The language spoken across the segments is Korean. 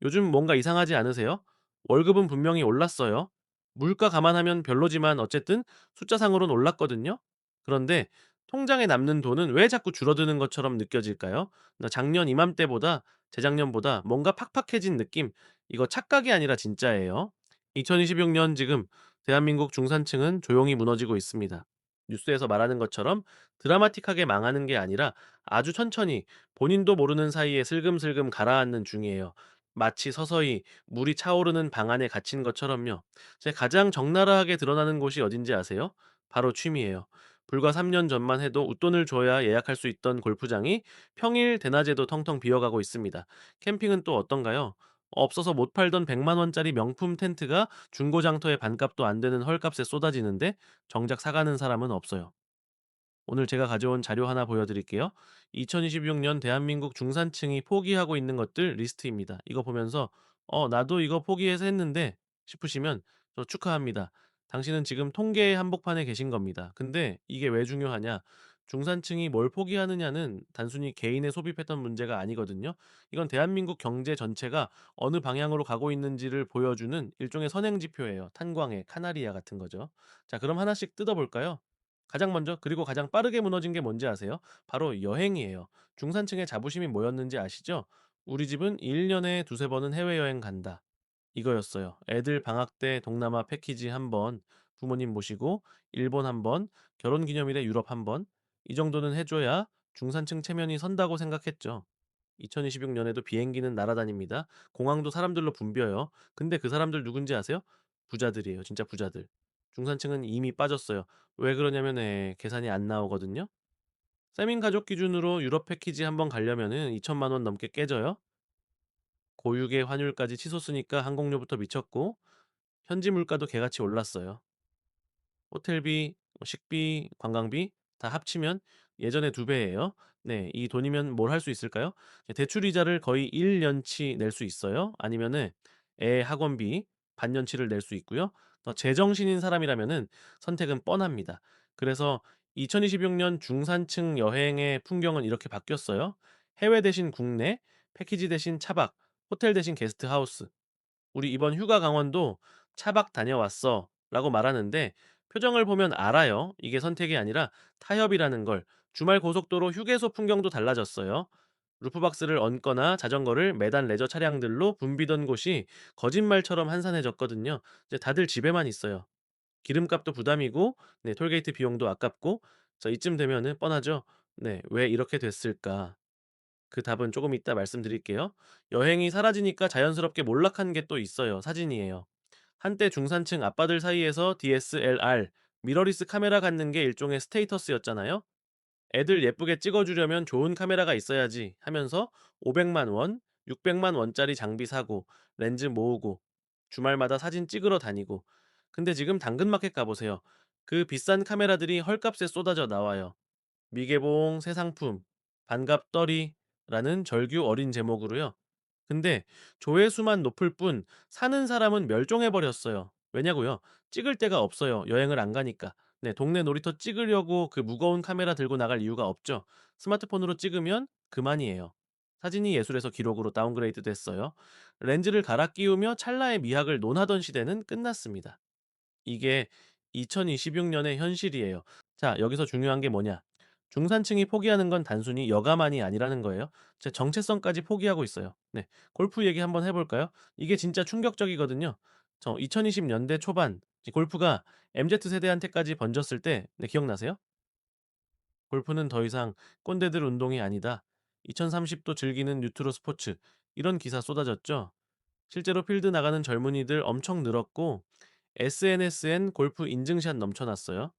요즘 뭔가 이상하지 않으세요? 월급은 분명히 올랐어요. 물가 감안하면 별로지만 어쨌든 숫자상으론 올랐거든요. 그런데 통장에 남는 돈은 왜 자꾸 줄어드는 것처럼 느껴질까요? 나 작년 이맘때보다 재작년보다 뭔가 팍팍해진 느낌. 이거 착각이 아니라 진짜예요. 2026년 지금 대한민국 중산층은 조용히 무너지고 있습니다. 뉴스에서 말하는 것처럼 드라마틱하게 망하는 게 아니라 아주 천천히 본인도 모르는 사이에 슬금슬금 가라앉는 중이에요. 마치 서서히 물이 차오르는 방 안에 갇힌 것처럼요. 제 가장 적나라하게 드러나는 곳이 어딘지 아세요? 바로 취미예요. 불과 3년 전만 해도 웃돈을 줘야 예약할 수 있던 골프장이 평일 대낮에도 텅텅 비어가고 있습니다. 캠핑은 또 어떤가요? 없어서 못 팔던 100만 원짜리 명품 텐트가 중고장터의 반값도 안 되는 헐값에 쏟아지는데 정작 사가는 사람은 없어요. 오늘 제가 가져온 자료 하나 보여드릴게요. 2026년 대한민국 중산층이 포기하고 있는 것들 리스트입니다. 이거 보면서 나도 이거 포기해서 했는데 싶으시면 저 축하합니다. 당신은 지금 통계의 한복판에 계신 겁니다. 근데 이게 왜 중요하냐? 중산층이 뭘 포기하느냐는 단순히 개인의 소비 패턴 문제가 아니거든요. 이건 대한민국 경제 전체가 어느 방향으로 가고 있는지를 보여주는 일종의 선행 지표예요. 탄광의 카나리아 같은 거죠. 자, 그럼 하나씩 뜯어볼까요? 가장 먼저 그리고 가장 빠르게 무너진 게 뭔지 아세요? 바로 여행이에요. 중산층의 자부심이 뭐였는지 아시죠? "우리 집은 1 년에 두세 번은 해외여행 간다." 이거였어요. 애들 방학 때 동남아 패키지 한 번, 부모님 모시고 일본 한 번, 결혼기념일에 유럽 한 번, 이 정도는 해 줘야 중산층 체면이 선다고 생각했죠. 2026년에도 비행기는 날아다닙니다. 공항도 사람들로 붐벼요. 근데 그 사람들 누군지 아세요? 부자들이에요. 진짜 부자들. 중산층은 이미 빠졌어요. 왜 그러냐면 계산이 안 나오거든요. 세민 가족 기준으로 유럽 패키지 한번 가려면은 2천만 원 넘게 깨져요. 고유계 환율까지 치솟으니까 항공료부터 미쳤고 현지 물가도 개같이 올랐어요. 호텔비, 식비, 관광비 다 합치면 예전에 2배예요. 네. 이 돈이면 뭘 할 수 있을까요? 대출 이자를 거의 1 년치 낼 수 있어요. 아니면은 애 학원비 반년치를 낼 수 있고요. 더 제정신인 사람이라면은 선택은 뻔합니다. 그래서 2026년 중산층 여행의 풍경은 이렇게 바뀌었어요. 해외 대신 국내, 패키지 대신 차박, 호텔 대신 게스트하우스. "우리 이번 휴가 강원도 차박 다녀왔어."라고 말하는데 표정을 보면 알아요. 이게 선택이 아니라 타협이라는 걸. 주말 고속도로 휴게소 풍경도 달라졌어요. 루프박스를 얹거나 자전거를 매단 레저 차량들로 붐비던 곳이 거짓말처럼 한산해졌거든요. 이제 다들 집에만 있어요. 기름값도 부담이고 네 톨게이트 비용도 아깝고 이쯤 되면은 뻔하죠. 네. '왜 이렇게 됐을까?' 그 답은 조금 이따 말씀드릴게요. 여행이 사라지니까 자연스럽게 몰락한 게 또 있어요. 사진이에요. 한때 중산층 아빠들 사이에서 DSLR, 미러리스 카메라 갖는 게 일종의 스테이터스였잖아요. 애들 예쁘게 찍어주려면 좋은 카메라가 있어야지 하면서 500만 원, 600만 원짜리 장비 사고, 렌즈 모으고, 주말마다 사진 찍으러 다니고. 근데 지금 당근마켓 가보세요. 그 비싼 카메라들이 헐값에 쏟아져 나와요. 미개봉 새 상품, 반갑더리라는 절규 어린 제목으로요. 근데 조회수만 높을 뿐 사는 사람은 멸종해 버렸어요. 왜냐고요? 찍을 데가 없어요. 여행을 안 가니까. 네, 동네 놀이터 찍으려고 그 무거운 카메라 들고 나갈 이유가 없죠. 스마트폰으로 찍으면 그만이에요. 사진이 예술에서 기록으로 다운그레이드 됐어요. 렌즈를 갈아 끼우며 찰나의 미학을 논하던 시대는 끝났습니다. 이게 2026년의 현실이에요. 자, 여기서 중요한 게 뭐냐? 중산층이 포기하는 건 단순히 여가만이 아니라는 거예요. 제 정체성까지 포기하고 있어요. 네. 골프 얘기 한번 해 볼까요? 이게 진짜 충격적이거든요. 2020년대 초반 이 골프가 MZ 세대한테까지 번졌을 때 네, 기억나세요? 골프는 더 이상 꼰대들 운동이 아니다. 2030도 즐기는 뉴트로 스포츠. 이런 기사 쏟아졌죠. 실제로 필드 나가는 젊은이들 엄청 늘었고 SNS엔 골프 인증샷 넘쳐났어요.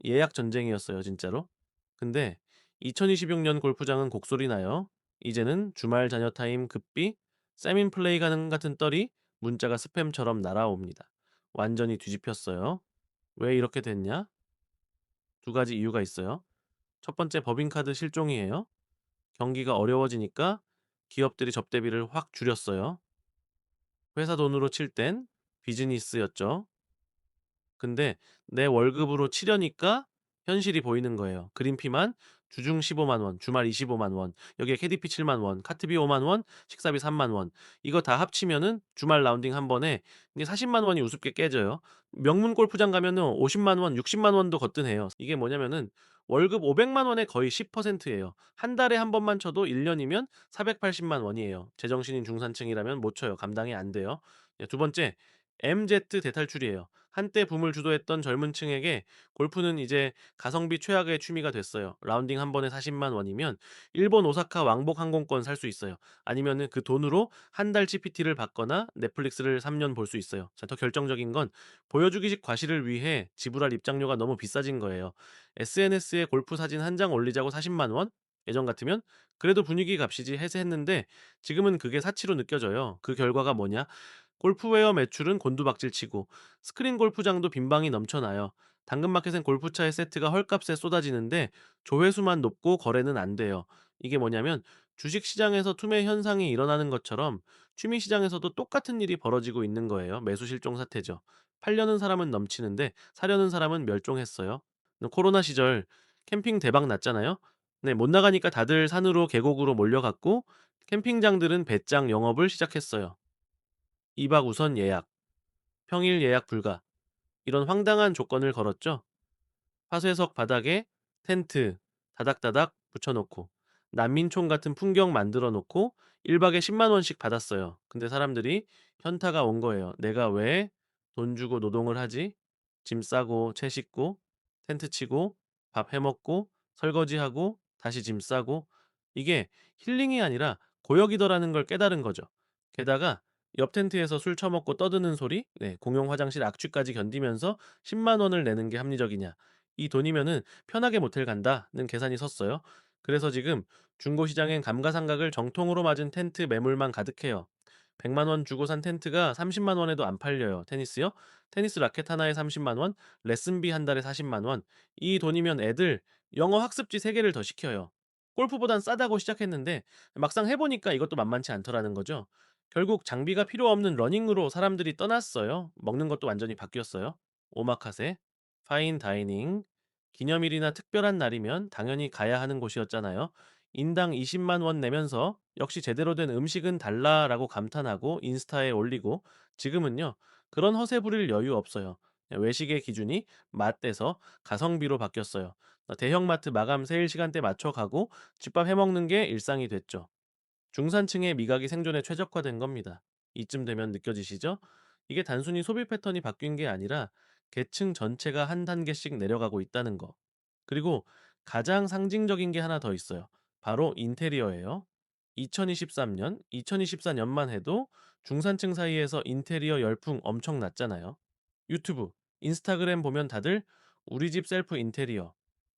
예약 전쟁이었어요, 진짜로. 근데 2026년 골프장은 곡소리 나요. 이제는 주말 자녀 타임 급비, 세민 플레이 가능 같은 떨이 문자가 스팸처럼 날아옵니다. 완전히 뒤집혔어요. 왜 이렇게 됐냐? 두 가지 이유가 있어요. 첫 번째 법인카드 실종이에요. 경기가 어려워지니까 기업들이 접대비를 확 줄였어요. 회사 돈으로 칠 땐 비즈니스였죠. 근데 내 월급으로 치려니까 현실이 보이는 거예요. 그린피만 주중 15만 원, 주말 25만 원, 여기에 캐디피 7만 원, 카트비 5만 원, 식사비 3만 원. 이거 다 합치면은 주말 라운딩 한 번에 이게 40만 원이 우습게 깨져요. 명문 골프장 가면은 50만 원, 60만 원도 거뜬해요. 이게 뭐냐면은 월급 500만 원의 거의 10%예요. 한 달에 한 번만 쳐도 1 년이면 480만 원이에요. 제정신인 중산층이라면 못 쳐요. 감당이 안 돼요. 예, 두 번째, MZ 대탈출이에요. 한때 붐을 주도했던 젊은 층에게 골프는 이제 가성비 최악의 취미가 됐어요. 라운딩 한 번에 40만 원이면 일본 오사카 왕복 항공권 살 수 있어요. 아니면은 그 돈으로 한 달 GPT를 받거나 넷플릭스를 3년 볼 수 있어요. 자, 더 결정적인 건 보여주기식 과시를 위해 지불할 입장료가 너무 비싸진 거예요. SNS에 골프 사진 한 장 올리자고 40만 원? 예전 같으면 그래도 분위기 값이지 해서 했는데 지금은 그게 사치로 느껴져요. 그 결과가 뭐냐? 골프웨어 매출은 곤두박질치고 스크린 골프장도 빈방이 넘쳐나요. 당근마켓엔 골프차의 세트가 헐값에 쏟아지는데 조회수만 높고 거래는 안 돼요. 이게 뭐냐면 주식시장에서 투매 현상이 일어나는 것처럼 취미시장에서도 똑같은 일이 벌어지고 있는 거예요. 매수 실종 사태죠. 팔려는 사람은 넘치는데 사려는 사람은 멸종했어요. 코로나 시절 캠핑 대박 났잖아요. 네, 못 나가니까 다들 산으로 계곡으로 몰려갔고 캠핑장들은 배짱 영업을 시작했어요. 2박 우선 예약, 평일 예약 불가 이런 황당한 조건을 걸었죠. 화쇄석 바닥에 텐트 다닥다닥 붙여놓고 난민촌 같은 풍경 만들어 놓고 1박에 10만 원씩 받았어요. 근데 사람들이 현타가 온 거예요. 내가 왜 돈 주고 노동을 하지? 짐 싸고 채 씻고 텐트 치고 밥 해 먹고 설거지하고 다시 짐 싸고 이게 힐링이 아니라 고역이더라는 걸 깨달은 거죠. 게다가 옆 텐트에서 술 처먹고 떠드는 소리, 네, 공용 화장실 악취까지 견디면서 10만 원을 내는 게 합리적이냐? 이 돈이면은 편하게 모텔 간다는 계산이 섰어요. 그래서 지금 중고시장엔 감가상각을 정통으로 맞은 텐트 매물만 가득해요. 100만 원 주고 산 텐트가 30만 원에도 안 팔려요. 테니스요? 테니스 라켓 하나에 30만 원, 레슨비 한 달에 40만 원. 이 돈이면 애들 영어 학습지 3개를 더 시켜요. 골프보단 싸다고 시작했는데 막상 해보니까 이것도 만만치 않더라는 거죠. 결국 장비가 필요 없는 러닝으로 사람들이 떠났어요. 먹는 것도 완전히 바뀌었어요. 오마카세, 파인 다이닝, 기념일이나 특별한 날이면 당연히 가야 하는 곳이었잖아요. 인당 20만 원 내면서 역시 제대로 된 음식은 달라라고 감탄하고 인스타에 올리고 지금은요. 그런 허세 부릴 여유 없어요. 외식의 기준이 맛대서 가성비로 바뀌었어요. 대형마트 마감 세일 시간대 맞춰 가고 집밥 해 먹는 게 일상이 됐죠. 중산층의 미각이 생존에 최적화된 겁니다. 이쯤 되면 느껴지시죠? 이게 단순히 소비 패턴이 바뀐 게 아니라 계층 전체가 한 단계씩 내려가고 있다는 거. 그리고 가장 상징적인 게 하나 더 있어요. 바로 인테리어예요. 2023년, 2024년만 해도 중산층 사이에서 인테리어 열풍 엄청 났잖아요. 유튜브, 인스타그램 보면 다들 우리 집 셀프 인테리어,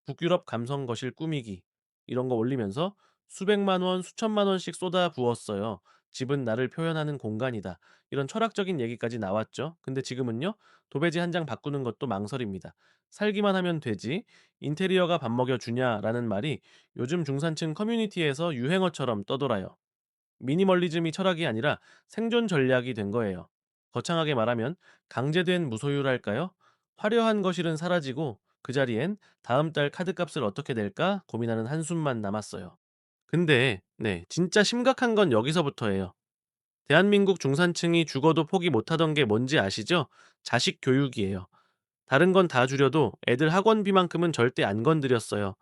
북유럽 감성 거실 꾸미기 이런 거 올리면서 수백만 원, 수천만 원씩 쏟아 부었어요. 집은 나를 표현하는 공간이다. 이런 철학적인 얘기까지 나왔죠. 근데 지금은요, 도배지 한 장 바꾸는 것도 망설입니다. 살기만 하면 되지, 인테리어가 밥 먹여주냐라는 말이 요즘 중산층 커뮤니티에서 유행어처럼 떠돌아요. 미니멀리즘이 철학이 아니라 생존 전략이 된 거예요. 거창하게 말하면 강제된 무소유랄까요? 화려한 거실은 사라지고 그 자리엔 다음 달 카드값을 어떻게 낼까 고민하는 한숨만 남았어요. 근데 네, 진짜 심각한 건 여기서부터예요. 대한민국 중산층이 죽어도 포기 못하던 게 뭔지 아시죠? 자식 교육이에요. 다른 건 다 줄여도 애들 학원비만큼은 절대 안 건드렸어요.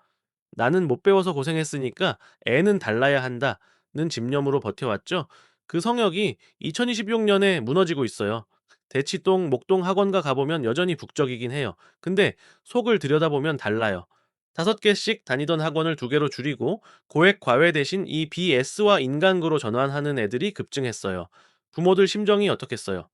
나는 못 배워서 고생했으니까 애는 달라야 한다는 집념으로 버텨왔죠. 그 성역이 2026년에 무너지고 있어요. 대치동, 목동 학원가 가보면 여전히 북적이긴 해요. 근데 속을 들여다보면 달라요. 5개씩 다니던 학원을 2개로 줄이고 고액 과외 대신 이 BS와 인간구로 전환하는 애들이 급증했어요. 부모들 심정이 어떻겠어요?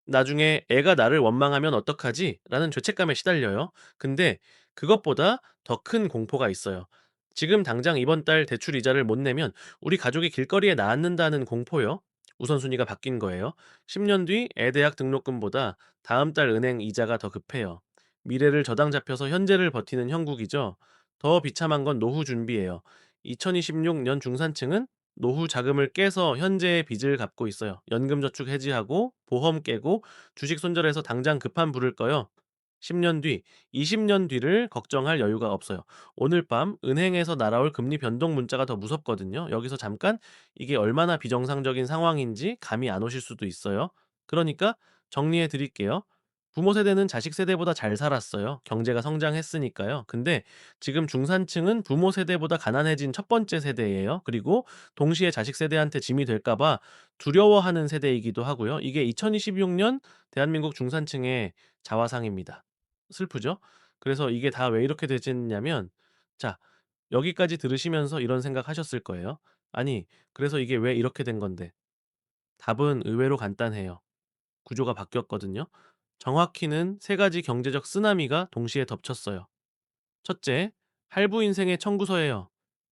나중에 애가 나를 원망하면 어떡하지? 라는 죄책감에 시달려요. 근데 그것보다 더 큰 공포가 있어요. 지금 당장 이번 달 대출 이자를 못 내면 우리 가족이 길거리에 나앉는다는 공포요. 우선순위가 바뀐 거예요. 10년 뒤 애 대학 등록금보다 다음 달 은행 이자가 더 급해요. 미래를 저당 잡혀서 현재를 버티는 형국이죠. 더 비참한 건 노후 준비예요. 2026년 중산층은 노후 자금을 깨서 현재의 빚을 갚고 있어요. 연금 저축 해지하고 보험 깨고 주식 손절해서 당장 급한 불을 꺼요. 10년 뒤, 20년 뒤를 걱정할 여유가 없어요. 오늘 밤 은행에서 날아올 금리 변동 문자가 더 무섭거든요. 여기서 잠깐 이게 얼마나 비정상적인 상황인지 감이 안 오실 수도 있어요. 그러니까 정리해 드릴게요. 부모 세대는 자식 세대보다 잘 살았어요. 경제가 성장했으니까요. 근데 지금 중산층은 부모 세대보다 가난해진 첫 번째 세대예요. 그리고 동시에 자식 세대한테 짐이 될까 봐 두려워하는 세대이기도 하고요. 이게 2026년 대한민국 중산층의 자화상입니다. 슬프죠? 그래서 이게 다 왜 이렇게 되졌냐면, 자, 여기까지 들으시면서 이런 생각하셨을 거예요. 아니, 그래서 이게 왜 이렇게 된 건데? 답은 의외로 간단해요. 구조가 바뀌었거든요. 정확히는 세 가지 경제적 쓰나미가 동시에 덮쳤어요. 첫째, 할부 인생의 청구서예요.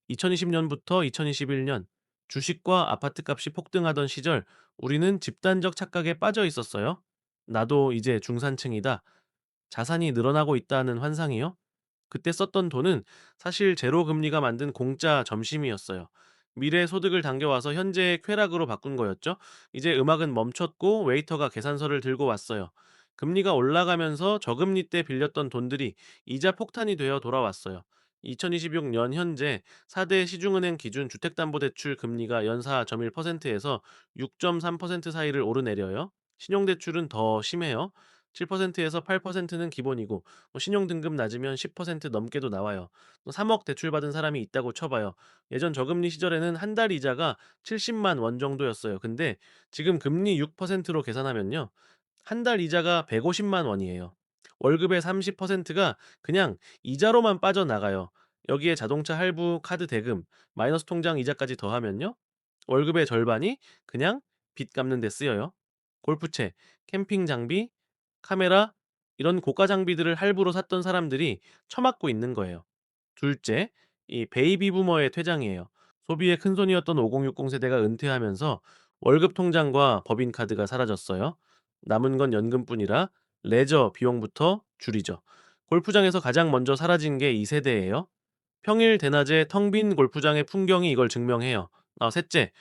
2020 년부터 2021년 주식과 아파트값이 폭등하던 시절 우리는 집단적 착각에 빠져 있었어요. 나도 이제 중산층이다. 자산이 늘어나고 있다는 환상이요? 그때 썼던 돈은 사실 제로 금리가 만든 공짜 점심이었어요. 미래의 소득을 당겨와서 현재의 쾌락으로 바꾼 거였죠. 이제 음악은 멈췄고 웨이터가 계산서를 들고 왔어요. 금리가 올라가면서 저금리 때 빌렸던 돈들이 이자 폭탄이 되어 돌아왔어요. 2026년 현재 4대 시중은행 기준 주택담보대출 금리가 연사 0.1%에서 6.3% 사이를 오르내려요. 신용대출은 더 심해요. 7%에서 8%는 기본이고 신용 등급 낮으면 10% 넘게도 나와요. 또 3억 대출받은 사람이 있다고 쳐봐요. 예전 저금리 시절에는 한 달 이자가 70만 원 정도였어요. 근데 지금 금리 6%로 계산하면요. 한 달 이자가 150만 원이에요. 월급의 30%가 그냥 이자로만 빠져나가요. 여기에 자동차 할부, 카드 대금, 마이너스 통장 이자까지 더하면요. 월급의 절반이 그냥 빚 갚는 데 쓰여요. 골프채, 캠핑 장비, 카메라 이런 고가 장비들을 할부로 샀던 사람들이 처맞고 있는 거예요. 둘째, 이 베이비 부머의 퇴장이에요. 소비의 큰손이었던 5060 세대가 은퇴하면서 월급 통장과 법인카드가 사라졌어요. 남은 건 연금뿐이라 레저 비용부터 줄이죠. 골프장에서 가장 먼저 사라진 게 이 세대예요. 평일 대낮에 텅 빈 골프장의 풍경이 이걸 증명해요. 셋째,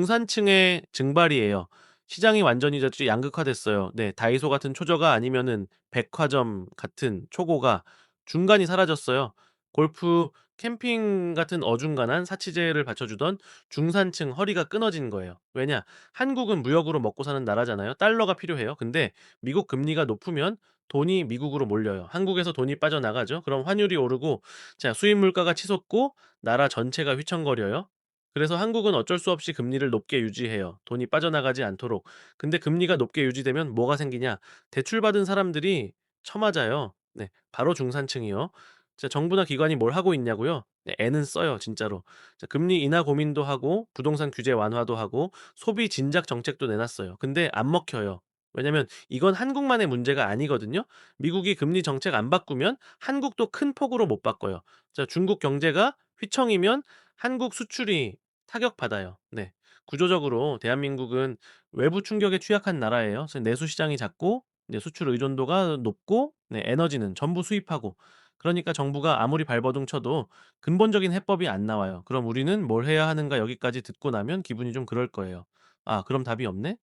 중산층의 증발이에요. 시장이 완전히 양극화됐어요. 네, 다이소 같은 초저가 아니면은 백화점 같은 초고가 중간이 사라졌어요. 골프, 캠핑 같은 어중간한 사치제를 받쳐주던 중산층 허리가 끊어진 거예요. 왜냐? 한국은 무역으로 먹고 사는 나라잖아요. 달러가 필요해요. 근데 미국 금리가 높으면 돈이 미국으로 몰려요. 한국에서 돈이 빠져나가죠. 그럼 환율이 오르고, 자, 수입 물가가 치솟고 나라 전체가 휘청거려요. 그래서 한국은 어쩔 수 없이 금리를 높게 유지해요. 돈이 빠져나가지 않도록. 근데 금리가 높게 유지되면 뭐가 생기냐? 대출받은 사람들이 처맞아요. 네, 바로 중산층이요. 자, 정부나 기관이 뭘 하고 있냐고요? 네, 애는 써요, 진짜로. 자, 금리 인하 고민도 하고 부동산 규제 완화도 하고 소비 진작 정책도 내놨어요. 근데 안 먹혀요. 왜냐면 이건 한국만의 문제가 아니거든요. 미국이 금리 정책 안 바꾸면 한국도 큰 폭으로 못 바꿔요. 자, 중국 경제가 휘청이면 한국 수출이 타격받아요. 네. 구조적으로 대한민국은 외부 충격에 취약한 나라예요. 그래서 내수 시장이 작고 네, 수출 의존도가 높고 네, 에너지는 전부 수입하고 그러니까 정부가 아무리 발버둥 쳐도 근본적인 해법이 안 나와요. 그럼 우리는 뭘 해야 하는가 여기까지 듣고 나면 기분이 좀 그럴 거예요. 아, 그럼 답이 없네?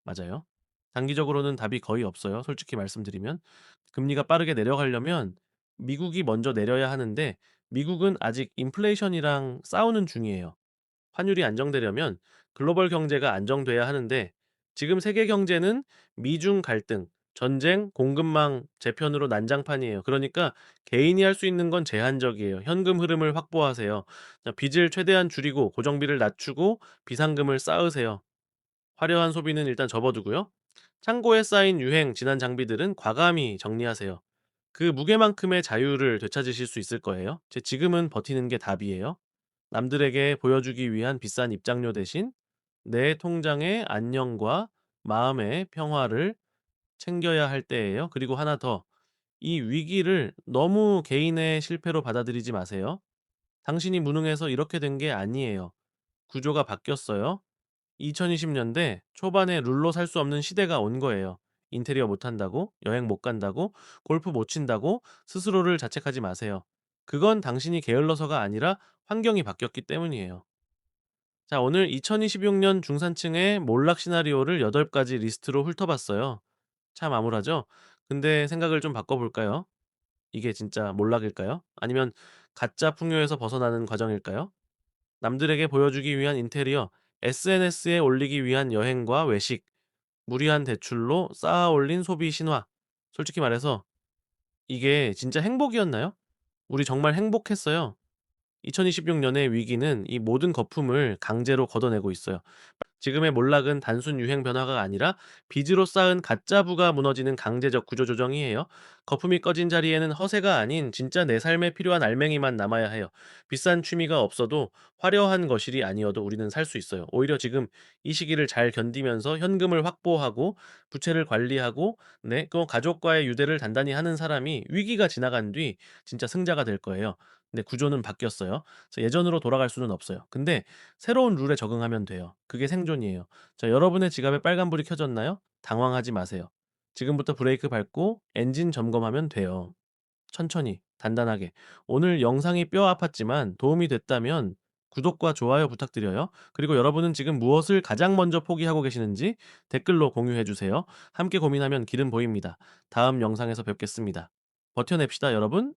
맞아요. 단기적으로는 답이 거의 없어요, 솔직히 말씀드리면. 금리가 빠르게 내려가려면 미국이 먼저 내려야 하는데 미국은 아직 인플레이션이랑 싸우는 중이에요. 환율이 안정되려면 글로벌 경제가 안정돼야 하는데 지금 세계 경제는 미중 갈등, 전쟁, 공급망 재편으로 난장판이에요. 그러니까 개인이 할 수 있는 건 제한적이에요. 현금 흐름을 확보하세요. 자, 빚을 최대한 줄이고 고정비를 낮추고 비상금을 쌓으세요. 화려한 소비는 일단 접어두고요. 창고에 쌓인 유행, 지난 장비들은 과감히 정리하세요. 그 무게만큼의 자유를 되찾으실 수 있을 거예요. 지금은 버티는 게 답이에요. 남들에게 보여주기 위한 비싼 입장료 대신 내 통장의 안녕과 마음의 평화를 챙겨야 할 때예요. 그리고 하나 더. 이 위기를 너무 개인의 실패로 받아들이지 마세요. 당신이 무능해서 이렇게 된 게 아니에요. 구조가 바뀌었어요. 2020 년대 초반에 룰로 살 수 없는 시대가 온 거예요. 인테리어 못 한다고, 여행 못 간다고, 골프 못 친다고 스스로를 자책하지 마세요. 그건 당신이 게을러서가 아니라 환경이 바뀌었기 때문이에요. 자, 오늘 2026년 중산층의 몰락 시나리오를 8가지 리스트로 훑어봤어요. 참 암울하죠? 근데 생각을 좀 바꿔볼까요? 이게 진짜 몰락일까요? 아니면 가짜 풍요에서 벗어나는 과정일까요? 남들에게 보여주기 위한 인테리어, SNS에 올리기 위한 여행과 외식, 무리한 대출로 쌓아 올린 소비 신화. 솔직히 말해서 이게 진짜 행복이었나요? 우리 정말 행복했어요. 2026년의 위기는 이 모든 거품을 강제로 걷어내고 있어요. 지금의 몰락은 단순 유행 변화가 아니라 빚으로 쌓은 가짜 부가 무너지는 강제적 구조조정이에요. 거품이 꺼진 자리에는 허세가 아닌 진짜 내 삶에 필요한 알맹이만 남아야 해요. 비싼 취미가 없어도 화려한 거실이 아니어도 우리는 살 수 있어요. 오히려 지금 이 시기를 잘 견디면서 현금을 확보하고 부채를 관리하고 네, 그 가족과의 유대를 단단히 하는 사람이 위기가 지나간 뒤 진짜 승자가 될 거예요. 근데 구조는 바뀌었어요. 그래서 예전으로 돌아갈 수는 없어요. 근데 새로운 룰에 적응하면 돼요. 그게 생존이에요. 자, 여러분의 지갑에 빨간불이 켜졌나요? 당황하지 마세요. 지금부터 브레이크 밟고 엔진 점검하면 돼요. 천천히, 단단하게. 오늘 영상이 뼈 아팠지만 도움이 됐다면 구독과 좋아요 부탁드려요. 그리고 여러분은 지금 무엇을 가장 먼저 포기하고 계시는지 댓글로 공유해 주세요. 함께 고민하면 길은 보입니다. 다음 영상에서 뵙겠습니다. 버텨냅시다, 여러분.